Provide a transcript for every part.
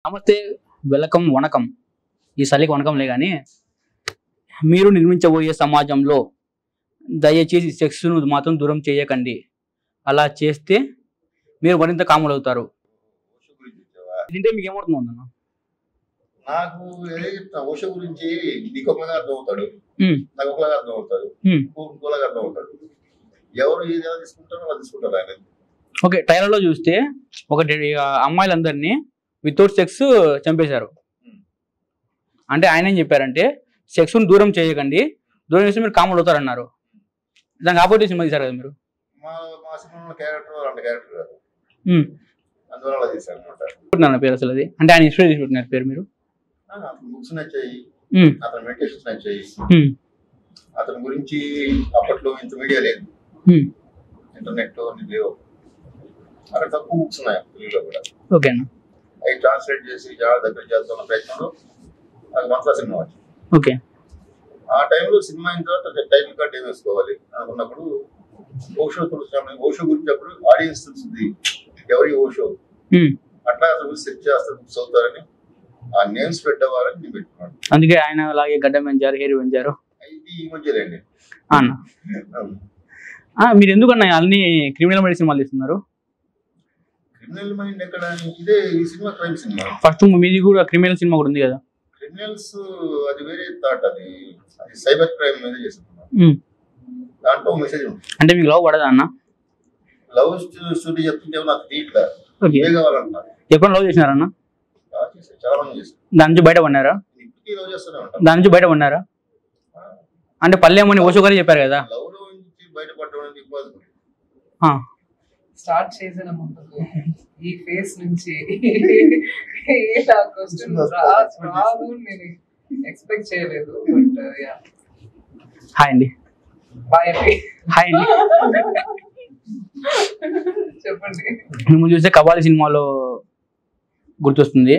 నమస్తే, వెల్కమ్, వణకం. ఈ సలికి వణకంలే కానీ మీరు నిర్మించబోయే సమాజంలో దయచేసి సెక్స్ను మాత్రం దూరం చేయకండి. అలా చేస్తే మీరు మరింత కాములు అవుతారు. దీంట్లో మీకు ఏమవుతుందన్న? నాకు ఏదో చెప్తా ఓషో గురించి నీకు ఒకలాగా అర్థం అవుతాడు, నాకు ఒకలాగా అర్థం అవుతాడు, ఇంకోలాగా అర్థం అవుతాడు. ఎవరు ఏది ఎలా తీసుకుంటారో అలా తీసుకుంటారు ఆయన. ఓకే, ట్రైలర్లో చూస్తే ఒకటి అమ్మాయిలందరినీ వితౌట్ సెక్స్ చంపేశారు. అంటే ఆయన ఏం చెప్పారంటే సెక్స్ను దూరం చేయకండి, దూరం చేస్తే మీరు కాములు అవుతారు అన్నారు. దానికి ఆపోజిట్ సినిమా తీశారు కదా మీరు. మా సినిమాలో క్యారెక్టర్ అలాంటి క్యారెక్టర్ కాదు, అందువల్ల అలా చేశారు అనమాట. పేరు అసలు అది అంటే ఆయన ఇన్స్పైర్ తీసుకుంటున్నారు పేరు మీరు. అతని బుక్స్ నచ్చాయి, అతని మెడిటేషన్స్ నచ్చాయి. అతని గురించి అప్పట్లో ఇంత మీడియా లేదు, ఇంటర్నెట్ లేవు, అక్కడ తక్కువ బుక్స్ ఉన్నాయి తెలుగులో కూడా. ఓకే, అవి ట్రాన్స్లేట్ చేసి చాలా దగ్గర చేస్తున్న ప్రయత్నంలో అది మాత్రం సినిమా వచ్చింది. ఓకే, ఆ టైంలో సినిమా అయిన తర్వాత టైటిల్ కార్డ్ ఏం వేసుకోవాలి అనుకున్నప్పుడు ఓషో ఓషో గురించి అప్పుడు ఆడియన్స్ తెలుస్తుంది ఎవరి ఓషో, అట్లా అసలు గురించి సెర్చ్ చేస్తారు, బుక్స్ అవుతారని ఆ నేమ్స్ పెట్టవాలని నేను పెట్టుకున్నాను. అందుకే ఆయన అలాగే గడ్డ పెంచారు, హెయిర్ పెంచారు. ఇది ఈ మధ్యలేండి అన్న. మీరు ఎందుకన్నా అన్ని క్రిమినల్ మైండ్ సినిమాలు తీస్తున్నారు? క్రిమినల్ మైండ్ ఎక్కడ? ఇదే ఈ సినిమా క్రైమ్ సినిమా. ఫస్ట్ మీది కూడా క్రిమినల్ సినిమా కూడా ఉంది కదా. క్రిమినల్స్ అది వేరే థాట్, అది సైబర్ క్రైమ్ మీద చేస్తున్నాం, దాంట్లో మెసేజ్ ఉంటుంది. అంటే మీకు లవ్ పడదా అన్న? లవ్ స్టోరీ చెప్తుంటే నాకు తీయట్లా, ఏ కావాలంటున్నారు. ఎప్పుడు లవ్ చేసినారన్న? చాలా మంది చేస్తారు. దాని నుంచి బయట పడినారా? ఇప్పటికీ లవ్ చేస్తూనే ఉంటారు. దాని నుంచి బయట పడినారా? అంటే పల్లెమని ఓషో గారు చెప్పారు కదా. లవ్ లో నుంచి బయటపడడం ఇంపాసిబుల్. స్టార్ట్ చేసిన ముందు ఈ ఫేస్ నుంచి క్వశ్చన్ రాదు నేను ఎక్స్పెక్ట్ చేయలేదు. బట్ యా, హాయ్ అండి. బాయ్ అండి. హాయ్ అండి. చెప్పండి. మిమ్మల్ని చూస్తే కబాలి సినిమాలో గుర్తొస్తుంది.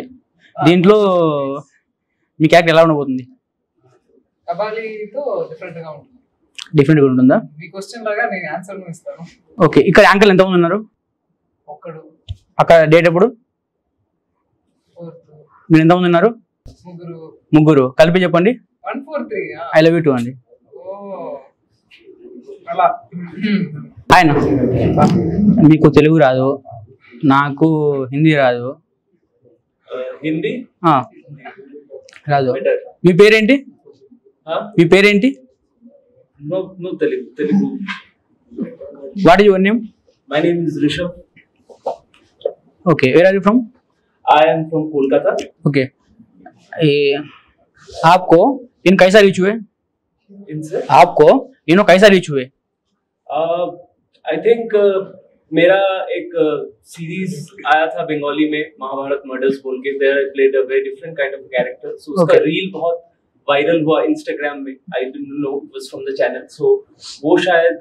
దీంట్లో మీ క్యారెక్టర్ ఎలా ఉండబోతుంది? కబాలీతో డిఫరెంట్ గా ఉంటుంది. డిఫరెంట్ గా ఉంటుందా? మీ క్వశ్చన్ లాగా నేను ఆన్సర్ ఇస్తాను. ఓకే, ఇక్కడ యాంకర్లు ఎంతమంది ఉన్నారు? ఒక్కడు. అక్కడ డేట్ ఎప్పుడు? మీరు ఎంతమంది ఉన్నారు? ముగ్గురు కలిపి చెప్పండి. 143. ఐ లవ్ యూ టూ అండి. ఆయన మీకు తెలుగు రాదు, నాకు హిందీ రాదు. హిందీ రాదు. మీ పేరేంటి? మీ పేరేంటి? Telugu. What is your name? My name is Rishabh. Okay, where are you from? I am from Kolkata. Okay. आपको इन कैसा रीच हुए? इनसे आपको इनो कैसा रीच हुए? I think मेरा एक सीरीज आया था बंगाली में, महाभारत मर्डर्स बोल के. There I played a very different kind of character. So उसका रील बहुत वायरल हुआ इंस्टाग्राम में. I didn't know it was from the channel. So वो शायद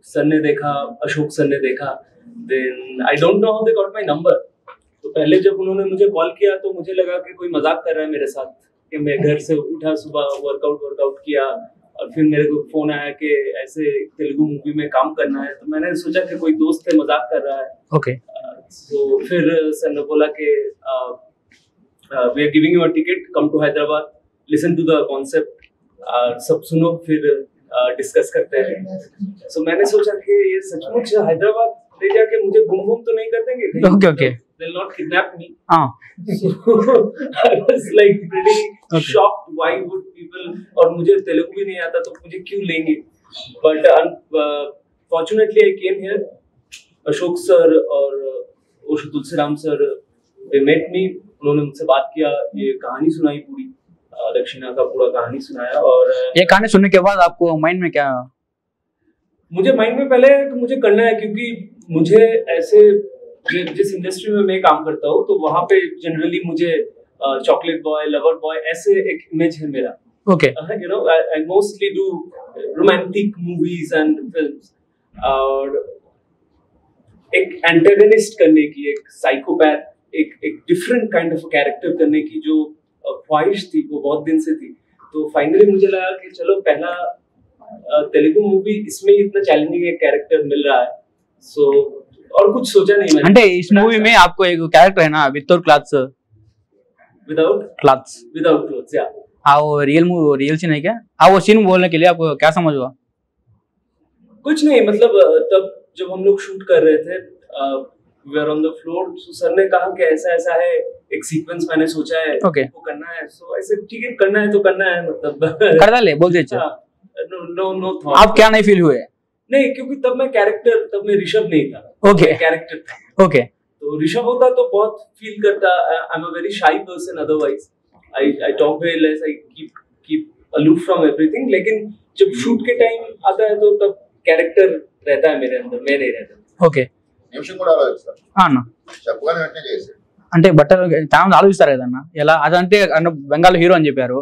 सर ने देखा, अशोक सर ने देखा. Then I don't know how they got my number. तो पहले जब उन्होंने मुझे कॉल किया तो मुझे लगा कि कोई मजाक कर रहा है मेरे साथ, कि मैं घर से उठा, सुबह वर्कआउट किया और फिर मेरे को फोन आया कि ऐसे तेलुगु मूवी में काम करना है. तो मैंने सोचा कि कोई दोस्त है, मजाक कर रहा है. ओके. तो फिर सर ने बोला कि we are giving you a ticket, come to Hyderabad, listen to the concept, सब सुनो, फिर डिस्कस करते हैं. सो मैंने सोचा कि ये सचमुच हैदराबाद ले जाके मुझे गुम तो नहीं कर देंगे? Okay. They'll not kidnap me. So I was like pretty shocked. Why would people? और मुझे तेलुगु भी नहीं आता तो मुझे क्यों लेंगे? But fortunately I came here. Ashok sir और Osho Tulsiram sir they met me. उन्होंने मुझसे बात किया, ये कहानी सुनाई पूरी, दक्षिणा का पूरा कहानी सुनाया. और ये कहानी सुनने के बाद आपको माइंड में क्या? मुझे माइंड में पहले तो मुझे करना है, क्योंकि मुझे ऐसे जिस इंडस्ट्री में मैं काम करता हूँ तो वहाँ पे जनरली मुझे चॉकलेट बॉय, लवर बॉय, ऐसे एक इमेज है मेरा. Okay. You know, I mostly do romantic movies and films. और एक एंटागनिस्ट करने की, एक साइकोपैथ, एक डिफरेंट काइंड ऑफ कैरेक्टर करने की जो ख्वाहिश थी वो बहुत दिन से थी. तो फाइनली मुझे लगा कि चलो पहला तेलुगु मूवी, इसमें इतना चैलेंजिंग एक कैरेक्टर मिल रहा है. सो और कुछ सोचा नहीं मैंने. అంటే इस मूवी में आपको एक कैरेक्टर है ना वितौट clothes, without clothes clothes. Yeah. हाँ वो रियल सीन है क्या? हाँ वो सीन बोलने के लिए आपको क्या समझ हुआ? कुछ नहीं, मतलब तब जब हम लोग शूट कर रहे थे, we are on the floor, तो सर ने कहा कि ऐसा ऐसा है, एक सीक्वेंस मैंने सोचा है, Okay. वो करना है, सो ऐसे ठीक है, करना है तो करना है, मतलब कर डाले बोल दे अच्छा। No thought. आप क्या नहीं फील हुए? नहीं, क्योंकि तब मैं ऋषभ नहीं था, Okay. कैरेक्टर था। ओके तो ऋषभ होता तो बहुत फील करता। I am a very shy person otherwise, I talk very less, I keep aloof from everything, लेकिन जब शूट के टाइम आता है तो तब कैरेक्टर रहता है मेरे अंदर, मैं नहीं रहता। ఓకే నిమిషం కూడా ఆలోచిస్తారు, అన్న చెప్పగానే వెంటనే చేశాడు. అంటే బట్టలు చాలా మంది ఆలోచిస్తారు కదన్న ఎలా అదంటే అన్న బెంగాల్ హీరో అని చెప్పారు.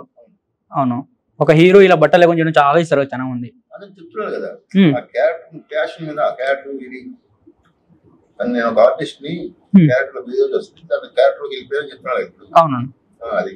అవును ఒక హీరో ఇలా బట్టలు లేకుండా చేయడం చాలా ఆలోచిస్తారు కదా చాలా మంది. అని చెప్తున్నాడు కదా, Hmm. ఆ క్యారెక్టర్ ప్యాషన్ మీద, ఆ క్యారెక్టర్ ఇది అని నేను ఒక ఆర్టిస్ట్ ని Hmm. క్యారెక్టర్ బిహేవ్ చేస్తుంది, దాని క్యారెక్టర్ వెళ్ళిపోయాని చెప్తున్నాడు ఇప్పుడు. అవునన్న అది